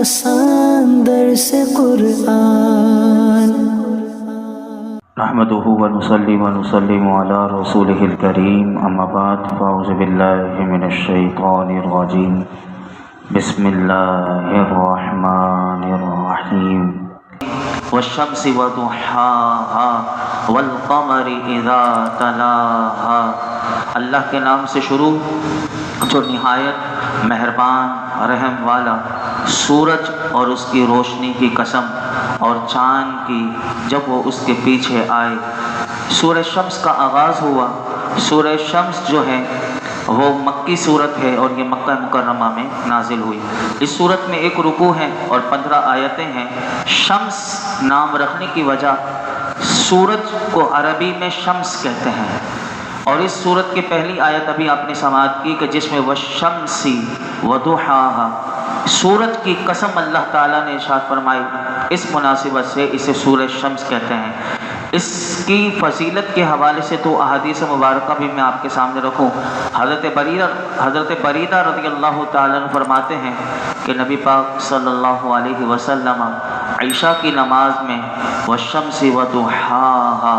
آسان درس قرآن نحمده ونصلي ونسلم على رسوله الكريم اما بعد فاعوذ بالله من الشيطان الرجيم بسم الله الرحمن الرحيم والشمس وضحاها والقمر اذا تلاها۔ اللہ کے نام سے شروع جو نہایت مہربان رحم والا، سورج اور اس کی روشنی کی قسم اور چاند کی جب وہ اس کے پیچھے آئے۔ سورہ شمس کا آغاز ہوا۔ سورہ شمس جو ہے وہ مکی صورت ہے اور یہ مکہ مکرمہ میں نازل ہوئی۔ اس صورت میں ایک رکوع ہے اور 15 آیتیں ہیں۔ شمس نام رکھنے کی وجہ، سورج کو عربی میں شمس کہتے ہیں، اور اس صورت کی پہلی آیت ابھی آپ نے سماعت کی کہ جس میں والشمس وضحاها، سورج کی قسم اللہ تعالیٰ نے ارشاد فرمائی۔ اس مناسبت سے اسے سورہ شمس کہتے ہیں۔ اس کی فضیلت کے حوالے سے تو احادیث مبارکہ بھی میں آپ کے سامنے رکھوں۔ حضرت بریدہ رضی اللہ تعالیٰ عنہ فرماتے ہیں کہ نبی پاک صلی اللہ علیہ وسلم عشاء کی نماز میں والشمس وضحاها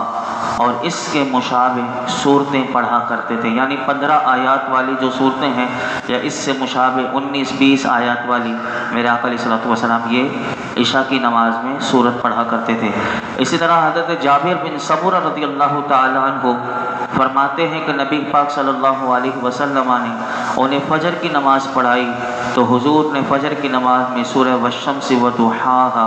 اور اس کے مشابہ صورتیں پڑھا کرتے تھے، یعنی 15 آیات والی جو صورتیں ہیں یا اس سے مشابہ 19-20 آیات والی میرے آقا علیہ الصلوۃ والسلام یہ عشاء کی نماز میں صورت پڑھا کرتے تھے۔ اسی طرح حضرت جابر بن سمرہ رضی اللہ تعالیٰ عنہ فرماتے ہیں کہ نبی پاک صلی اللہ علیہ وسلم نے انہیں فجر کی نماز پڑھائی تو حضور نے فجر کی نماز میں سورہ والشمس وضحاها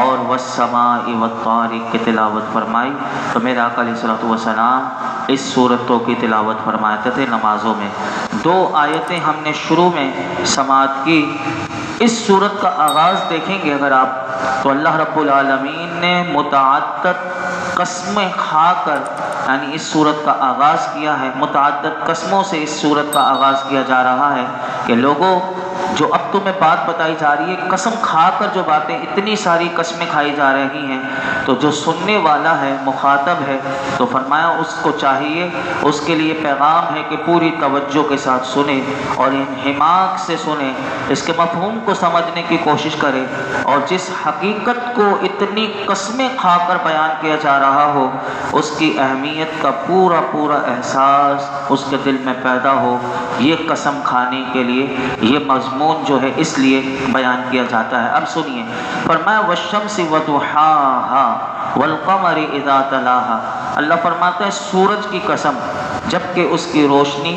اور والسماء والطارق کی تلاوت فرمائی۔ تو میرے آقا علیہ الصلوۃ والسلام اس صورتوں کی تلاوت فرماتے تھے نمازوں میں۔ 2 آیتیں ہم نے شروع میں سماعت کی۔ اس صورت کا آغاز دیکھیں گے اگر آپ تو اللہ رب العالمین نے متعدد قسمیں کھا کر یعنی اس صورت کا آغاز کیا ہے۔ متعدد قسموں سے اس صورت کا آغاز کیا جا رہا ہے کہ لوگوں جو اب تمہیں بات بتائی جا رہی ہے، قسم کھا کر جو باتیں اتنی ساری قسمیں کھائی جا رہی ہیں، تو جو سننے والا ہے مخاطب ہے تو فرمایا اس کو چاہیے، اس کے لیے پیغام ہے کہ پوری توجہ کے ساتھ سنے اور انہماک سے سنے، اس کے مفہوم کو سمجھنے کی کوشش کرے، اور جس حقیقت کو اتنی قسمیں کھا کر بیان کیا جا رہا ہو اس کی اہمیت کا پورا احساس اس کے دل میں پیدا ہو۔ یہ قسم کھانے کے لیے یہ مضمون جو ہے اس لیے بیان کیا جاتا ہے۔ اب سنیے، فرمایا والشمس وضحاها والقمر اذا تلاها، اللہ فرماتا ہے سورج کی قسم جبکہ اس کی روشنی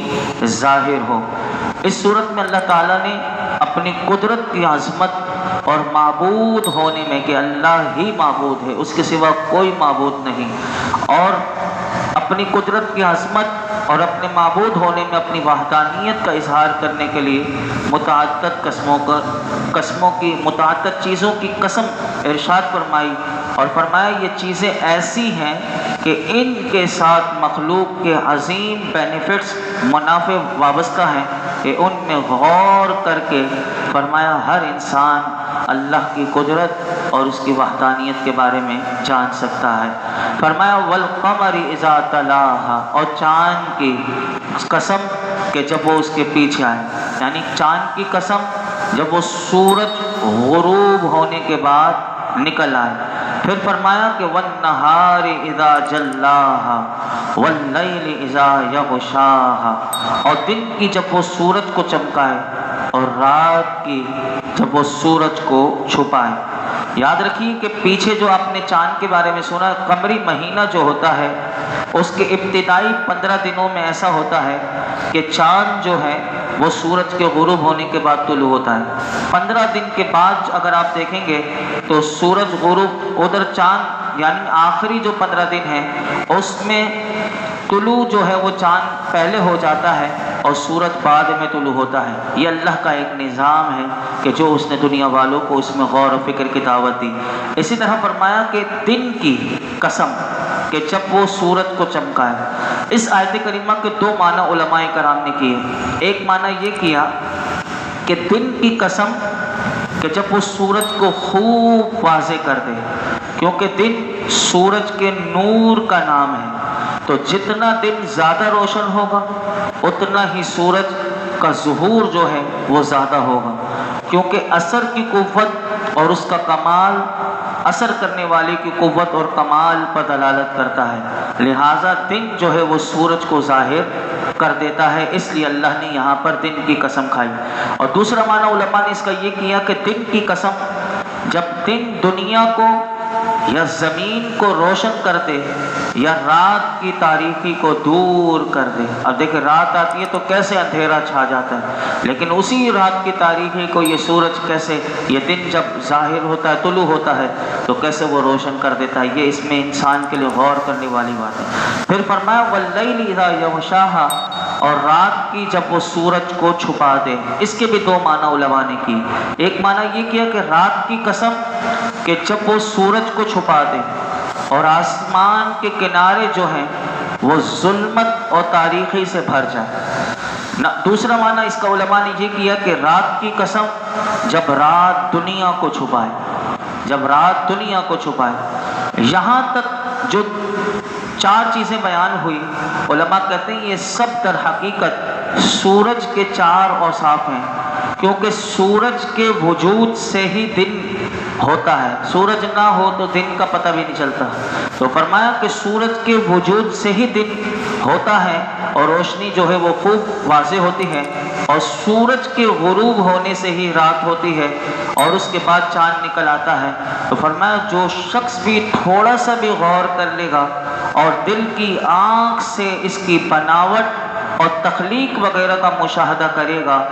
ظاہر ہو۔ اس صورت میں اللہ تعالیٰ نے اپنی قدرت کی عظمت اور معبود ہونے میں کہ اللہ ہی معبود ہے، اس کے سوا کوئی معبود نہیں، اور اپنی قدرت کی عظمت اور اپنے معبود ہونے میں اپنی وحدانیت کا اظہار کرنے کے لیے متعدد چیزوں کی قسم ارشاد فرمائی، اور فرمایا یہ چیزیں ایسی ہیں کہ ان کے ساتھ مخلوق کے عظیم بینیفٹس منافع وابستہ ہیں کہ ان میں غور کر کے فرمایا ہر انسان اللہ کی قدرت اور اس کی وحدانیت کے بارے میں جان سکتا ہے۔ فرمایا والقمر اذا تلاها، اور چاند کی قسم کہ جب وہ اس کے پیچھے آئے، یعنی چاند کی قسم جب وہ سورج غروب ہونے کے بعد نکل آئے۔ پھر فرمایا کہ والنہار اذا جلاها واللیل اذا یغشاها، اور دن کی جب وہ سورج کو چمکائے اور رات کی جب وہ سورج کو چھپائے۔ یاد رکھیے کہ پیچھے جو آپ نے چاند کے بارے میں سنا، قمری مہینہ جو ہوتا ہے اس کے ابتدائی 15 دنوں میں ایسا ہوتا ہے کہ چاند جو ہے وہ سورج کے غروب ہونے کے بعد طلوع ہوتا ہے۔ 15 دن کے بعد اگر آپ دیکھیں گے تو سورج غروب ادھر چاند یعنی آخری جو 15 دن ہیں اس میں طلوع جو ہے وہ چاند پہلے ہو جاتا ہے اور سورج بعد میں طلوع ہوتا ہے۔ یہ اللہ کا ایک نظام ہے کہ جو اس نے دنیا والوں کو اس میں غور و فکر کی دعوت دی۔ اسی طرح فرمایا کہ دن کی قسم کہ جب وہ سورج کو چمکائے۔ اس آیت کریمہ کے 2 معنی علماء کرام نے کیے۔ ایک معنی یہ کیا کہ دن کی قسم کہ جب وہ سورج کو خوب واضح کر دے، کیونکہ دن سورج کے نور کا نام ہے، تو جتنا دن زیادہ روشن ہوگا اتنا ہی سورج کا ظہور جو ہے وہ زیادہ ہوگا۔ کیونکہ اثر کی قوت اور اس کا کمال اثر کرنے والے کی قوت اور کمال پر دلالت کرتا ہے، لہٰذا دن جو ہے وہ سورج کو ظاہر کر دیتا ہے، اس لیے اللہ نے یہاں پر دن کی قسم کھائی۔ اور دوسرا معنی علماء نے اس کا یہ کیا کہ دن کی قسم، جب دن دنیا کو یا زمین کو روشن کر دے یا رات کی تاریکی کو دور کر دے۔ اب دیکھیں رات آتی ہے تو کیسے اندھیرا چھا جاتا ہے، لیکن اسی رات کی تاریکی کو یہ سورج کیسے، یہ دن جب ظاہر ہوتا ہے، طلوع ہوتا ہے تو کیسے وہ روشن کر دیتا ہے۔ یہ اس میں انسان کے لیے غور کرنے والی بات ہے۔ پھر فرمایا وَاللَّيْلِ إِذَا يَغْشَاهَا، اور رات کی جب وہ سورج کو چھپا دے۔ اس کے بھی دو معنی علماء نے کی۔ ایک معنی یہ کیا کہ رات کی قسم کہ جب وہ سورج کو چھپا دے اور آسمان کے کنارے جو ہیں وہ ظلمت اور تاریکی سے بھر جائے۔ دوسرا معنی اس کا علماء نے یہ کیا کہ رات کی قسم جب رات دنیا کو چھپائے، جب رات دنیا کو چھپائے۔ یہاں تک جو چار چیزیں بیان ہوئی، علماء کہتے ہیں یہ سب در حقیقت سورج کے چار اوصاف ہیں، کیونکہ سورج کے وجود سے ہی دن ہوتا ہے، سورج نہ ہو تو دن کا پتہ بھی نہیں چلتا۔ تو فرمایا کہ سورج کے وجود سے ہی دن ہوتا ہے اور روشنی جو ہے وہ خوب واضح ہوتی ہے، اور سورج کے غروب ہونے سے ہی رات ہوتی ہے اور اس کے بعد چاند نکل آتا ہے۔ تو فرمایا جو شخص بھی تھوڑا سا بھی غور کر لے گا اور دل کی آنکھ سے اس کی بناوٹ اور تخلیق وغیرہ کا مشاہدہ کرے گا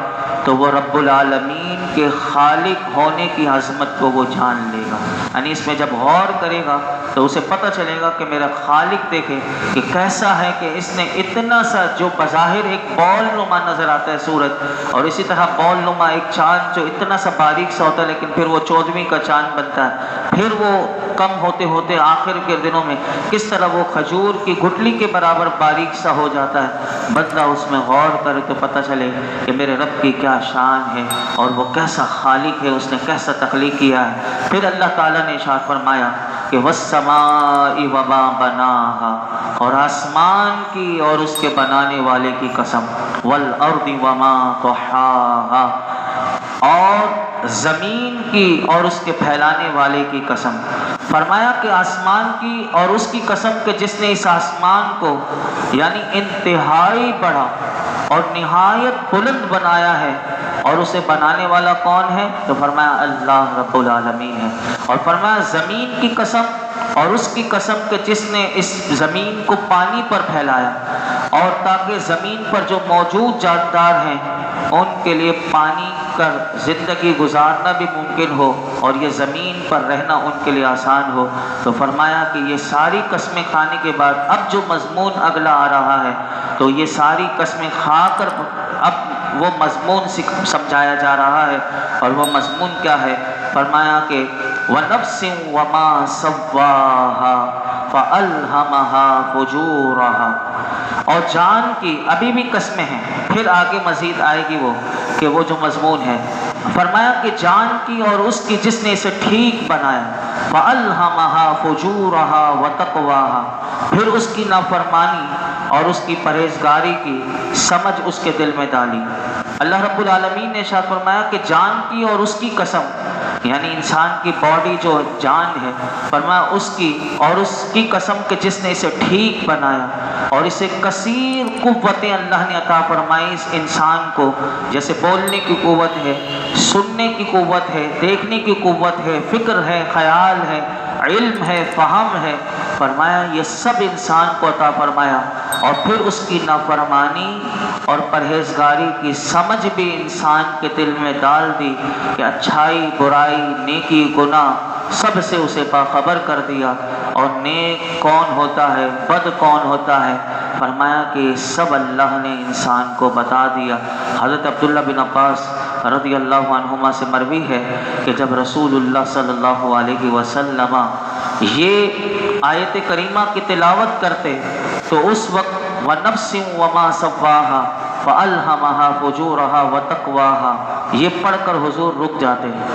تو وہ رب العالمین کے خالق ہونے کی عظمت کو وہ جان لے گا۔ یعنی اس میں جب غور کرے گا تو اسے پتہ چلے گا کہ میرا خالق دیکھے کہ کیسا ہے، کہ اس نے اتنا سا جو بظاہر ایک بال نما نظر آتا ہے سورج، اور اسی طرح بال نما ایک چاند جو اتنا سا باریک سا ہوتا ہے لیکن پھر وہ 14ویں کا چاند بنتا ہے، پھر وہ کم ہوتے ہوتے آخر کے دنوں میں کس طرح وہ کھجور کی گٹلی کے برابر باریک سا ہو جاتا ہے۔ بندہ اس میں غور کرے تو پتہ چلے کہ میرے رب کی کیا شان ہے اور وہ کیسا خالق ہے، اس نے کیسا تخلیق کیا ہے۔ پھر اللہ تعالیٰ نے ارشاد فرمایا کہ وَالسَّمَاءِ وَمَا بَنَاهَا، اور آسمان کی اور اس کے بنانے والے کی قسم، وَالْأَرْضِ وَمَا طَحَاهَا، اور زمین کی اور اس کے پھیلانے والے کی قسم۔ فرمایا کہ آسمان کی اور اس کی قسم کہ جس نے اس آسمان کو یعنی انتہائی بڑا اور نہایت بلند بنایا ہے، اور اسے بنانے والا کون ہے؟ تو فرمایا اللہ رب العالمین ہے۔ اور فرمایا زمین کی قسم اور اس کی قسم کہ جس نے اس زمین کو پانی پر پھیلایا، اور تاکہ زمین پر جو موجود جاندار ہیں ان کے لیے پانی کر زندگی گزارنا بھی ممکن ہو اور یہ زمین پر رہنا ان کے لیے آسان ہو۔ تو فرمایا کہ یہ ساری قسمیں کھانے کے بعد اب جو مضمون اگلا آ رہا ہے تو یہ ساری قسمیں کھا کر اب وہ مضمون سمجھایا جا رہا ہے، اور وہ مضمون کیا ہے؟ فرمایا کہ وَنَفْسٍ وَمَا سَوَّاهَا فَأَلْهَمَهَا فُجُورَهَا، اور جان کی ابھی بھی قسمیں ہیں، پھر آگے مزید آئے گی وہ کہ وہ جو مضمون ہے۔ فرمایا کہ جان کی اور اس کی جس نے اسے ٹھیک بنایا، فَأَلْهَمَهَا فُجُورَهَا وَتَقْوَاهَا، پھر اس کی نافرمانی اور اس کی پرہیزگاری کی سمجھ اس کے دل میں ڈالی۔ اللہ رب العالمین نے ارشاد فرمایا کہ جان کی اور اس کی قسم، یعنی انسان کی باڈی جو جان ہے، فرمایا اس کی اور اس کی قسم کہ جس نے اسے ٹھیک بنایا اور اسے کثیر قوتیں اللہ نے عطا فرمائی اس انسان کو، جیسے بولنے کی قوت ہے، سننے کی قوت ہے، دیکھنے کی قوت ہے، فکر ہے، خیال ہے، علم ہے، فہم ہے۔ فرمایا یہ سب انسان کو عطا فرمایا، اور پھر اس کی نافرمانی اور پرہیزگاری کی سمجھ بھی انسان کے دل میں ڈال دی کہ اچھائی برائی نیکی گناہ سب سے اسے باخبر کر دیا، اور نیک کون ہوتا ہے بد کون ہوتا ہے، فرمایا کہ سب اللہ نے انسان کو بتا دیا۔ حضرت عبداللہ بن عباس رضی اللہ عنہما سے مروی ہے کہ جب رسول اللہ صلی اللہ علیہ وسلم یہ آیت کریمہ کی تلاوت کرتے تو اس وقت وَنَفْسٍ وَمَا سَوَّاهَا فَأَلْهَمَهَا فُجُورَهَا وَتَقْوَاهَا، یہ پڑھ کر حضور رک جاتے ہیں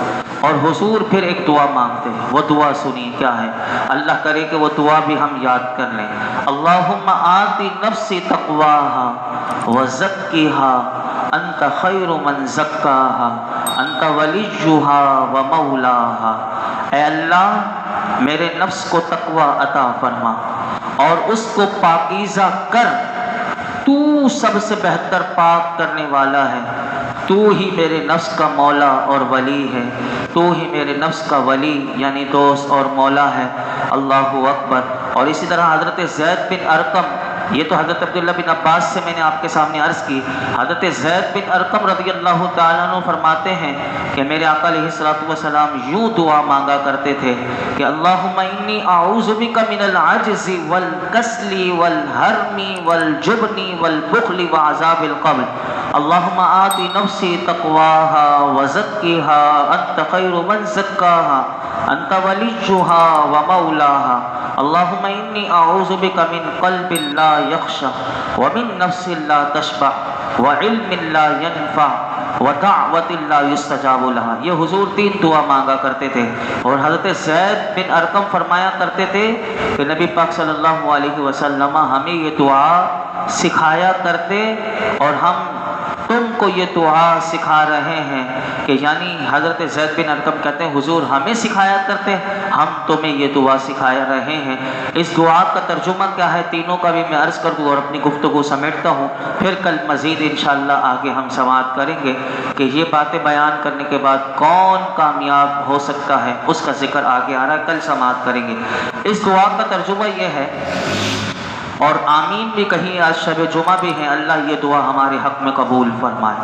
اور حضور پھر ایک دعا مانگتے ہیں۔ وہ دعا سنی کیا ہے؟ اللہ کرے کہ وہ دعا بھی ہم یاد کر لیں۔ اللہم آتی نفسی تقواہا وزکیہا انت خیر من زکاہا انت ولیہا و مولاہا، اے اللہ میرے نفس کو تقوی عطا فرما اور اس کو پاکیزہ کر، تو سب سے بہتر پاک کرنے والا ہے، تو ہی میرے نفس کا مولا اور ولی ہے، تو ہی میرے نفس کا ولی یعنی دوست اور مولا ہے۔ اللہ اکبر۔ اور اسی طرح حضرت زید بن ارقم، یہ تو حضرت عبداللہ بن عباس سے میں نے آپ کے سامنے عرض کی، حضرت زید بن ارقم رضی اللہ تعالیٰ عنہ فرماتے ہیں کہ میرے آقا علیہ الصلوۃ والسلام یوں دعا مانگا کرتے تھے کہ اللہم انی اعوذ بک من العجز والکسل والحرم والجبن والبخل وعذاب القبر، اللہم آت نفسی تقواہا وزکیہا انت خیر من زکاہا انت ولیہا ومولاہا، اللہم انی اعوذ بک من قلب لا یخشع ومن نفس لا تشبع وعلم لا ینفع ودعوت لا یستجاب لہا۔ یہ حضور 3 دعا مانگا کرتے تھے، اور حضرت زید بن ارقم فرمایا کرتے تھے کہ نبی پاک صلی اللہ علیہ وسلم ہمیں یہ دعا سکھایا کرتے، اور ہم تم کو یہ دعا سکھا رہے ہیں، کہ یعنی حضرت زید بن ارقم کہتے ہیں حضور ہمیں سکھایا کرتے، ہم تمہیں یہ دعا سکھایا رہے ہیں۔ اس دعا کا ترجمہ کیا ہے تینوں کا بھی میں عرض کر دوں اور اپنی گفتگو سمیٹتا ہوں، پھر کل مزید انشاءاللہ آگے ہم سماعت کریں گے کہ یہ باتیں بیان کرنے کے بعد کون کامیاب ہو سکتا ہے، اس کا ذکر آگے آ رہا ہے، کل سماعت کریں گے۔ اس دعا کا ترجمہ یہ ہے، اور آمین بھی کہیں، آج شب جمعہ بھی ہیں، اللہ یہ دعا ہمارے حق میں قبول فرمائے۔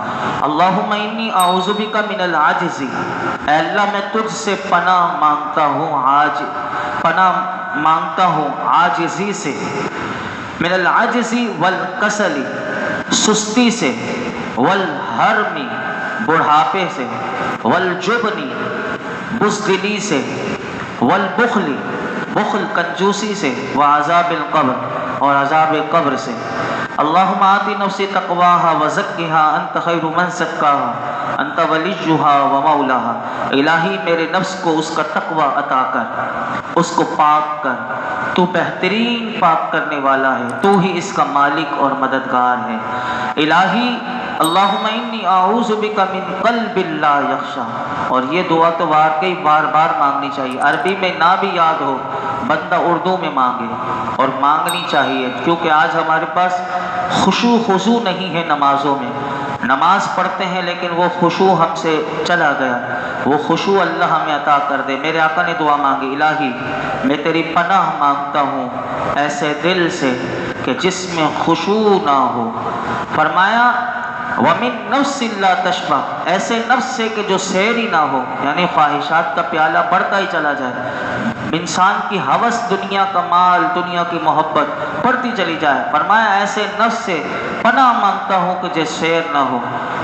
اللہم انی اعوذ بک من العجز، اے اللہ میں تجھ سے پناہ مانگتا ہوں عاجزی سے، من العجز والکسل سستی سے، والحرم بڑھاپے سے، والجبن بزدلی سے، والبخل بخل کنجوسی سے، وعذاب القبر اور عذاب قبر سے۔ اللہم آتی نفسی تقواہا وزکیہا انت خیر من زکاہا انت ولیہا ومولاہا، الہی میرے نفس کو اس کا تقوی عطا کر، اس کو پاک کر، تو بہترین پاک کرنے والا ہے، تو ہی اس کا مالک اور مددگار ہے۔ الہی اللہم انی اعوذ بک من قلب لا یخشع، اور یہ دعا تو واقعی بار بار مانگنی چاہیے، عربی میں نہ بھی یاد ہو بندہ اردو میں مانگے، اور مانگنی چاہیے، کیونکہ آج ہمارے پاس خشوع خضوع نہیں ہے نمازوں میں، نماز پڑھتے ہیں لیکن وہ خشوع ہم سے چلا گیا، وہ خشوع اللہ ہمیں عطا کر دے۔ میرے آقا نے دعا مانگی، الہی میں تیری پناہ مانگتا ہوں ایسے دل سے کہ جس میں خشوع نہ ہو، فرمایا وَمِن نَفْسٍ لَا تَشْبَعْ، ایسے نفس سے کہ جو سیر ہی نہ ہو، یعنی خواہشات کا پیالہ بڑھتا ہی چلا جائے، انسان کی ہوس دنیا کا مال، دنیا کی محبت بڑھتی چلی جائے، فرمایا ایسے نفس سے پناہ مانگتا ہوں کہ جو سیر نہ ہو،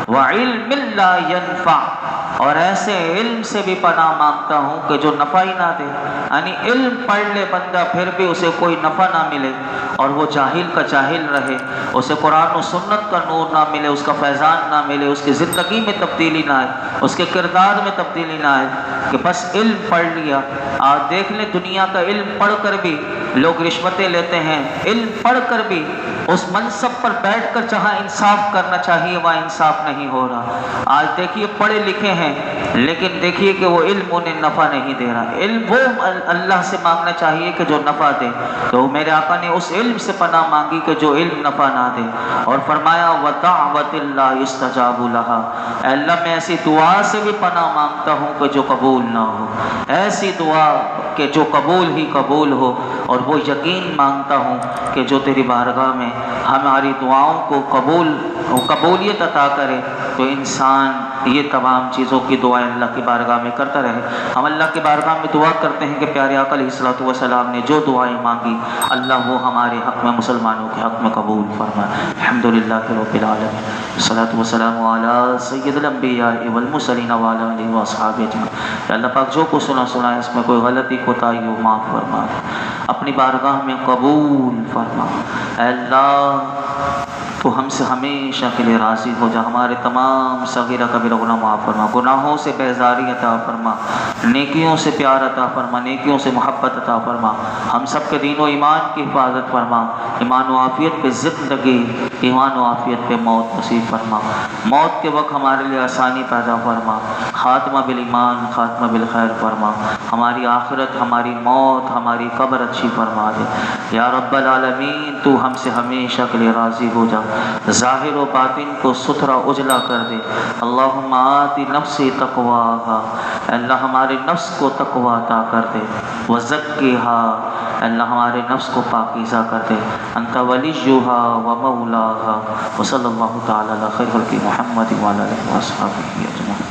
وَعِلْمٍ لَا يَنْفَعْ، اور ایسے علم سے بھی پناہ مانگتا ہوں کہ جو نفع ہی نہ دے، یعنی علم پڑھ لے بندہ پھر بھی اسے کوئی نفع نہ ملے، اور وہ جاہل کا جاہل رہے، اسے قرآن و سنت کا نور نہ ملے، اس کا فیضان نہ ملے، اس کی زندگی میں تبدیلی نہ آئے، اس کے کردار میں تبدیلی نہ آئے، کہ بس علم پڑھ لیا۔ آج دیکھ لیں دنیا کا علم پڑھ کر بھی لوگ رشوتیں لیتے ہیں، علم پڑھ کر بھی اس منصب پر بیٹھ کر جہاں انصاف کرنا چاہیے وہاں انصاف نہیں ہو رہا۔ آج دیکھیے پڑھے لکھے ہیں لیکن دیکھیے کہ وہ علم انہیں نفع نہیں دے رہا، علم وہ اللہ سے مانگنا چاہیے کہ جو نفع دے، تو میرے آقا نے اس علم سے پناہ مانگی کہ جو علم نفع نہ دے، اور فرمایا وَدَعْوَةِ اللَّهِ يُسْتَجَابُ لَهَا، اے اللہ میں ایسی دعا سے بھی پناہ مانگتا ہوں کہ جو قبول نہ ہو، ایسی دعا کہ جو قبول ہی قبول ہو، اور وہ یقین مانگتا ہوں کہ جو تیری بارگاہ میں ہماری دعاؤں کو قبولیت عطا کرے، تو انسان یہ تمام چیزوں کی دعائیں اللہ کی بارگاہ میں کرتا رہے۔ ہم اللہ کی بارگاہ میں دعا کرتے ہیں کہ پیارے آقا علیہ الصلوۃ والسلام نے جو دعائیں مانگی اللہ وہ ہمارے حق میں، مسلمانوں کے حق میں قبول فرمائے۔ الحمدللہ رب العالمین، الصلاۃ والسلام علی سید الانبیاء والمرسلین وعلی آلہ واصحابہ اجمعین۔ اللہ پاک جو کو سنا اس میں کوئی غلطی کوتاہی ہو معاف فرما، اپنی بارگاہ میں قبول فرما۔ اے اللہ تو ہم سے ہمیشہ کے لیے راضی ہو جا، ہمارے تمام صغیرہ کبیرہ گناہ معاف فرما، گناہوں سے بیزاری عطا فرما، نیکیوں سے پیار عطا فرما، نیکیوں سے محبت عطا فرما، ہم سب کے دین و ایمان کی حفاظت فرما، ایمان و عافیت پہ زندگی، ایمان و عافیت پہ موت نصیب فرما، موت کے وقت ہمارے لیے آسانی پیدا فرما، خاتمہ بالایمان خاتمہ بالخیر فرما، ہماری آخرت، ہماری موت، ہماری قبر اچھی فرما دے یا رب العالمین۔ تو ہم سے ہمیشہ کے لیے راضی ہو جا، ظاہر و باطن کو ستھرا اجلا کر دے۔ اللہم آت نفسی تقواہا، اللہ ہمارے نفس کو تقوی عطا کر دے، وزکیہا، اللہ ہمارے نفس کو پاکیزہ کر دے، انت ولیہا و مولاہا، وصلی اللہ تعالی علی خیر خلق محمد وعلی آلہ وصحبہ اجمعین۔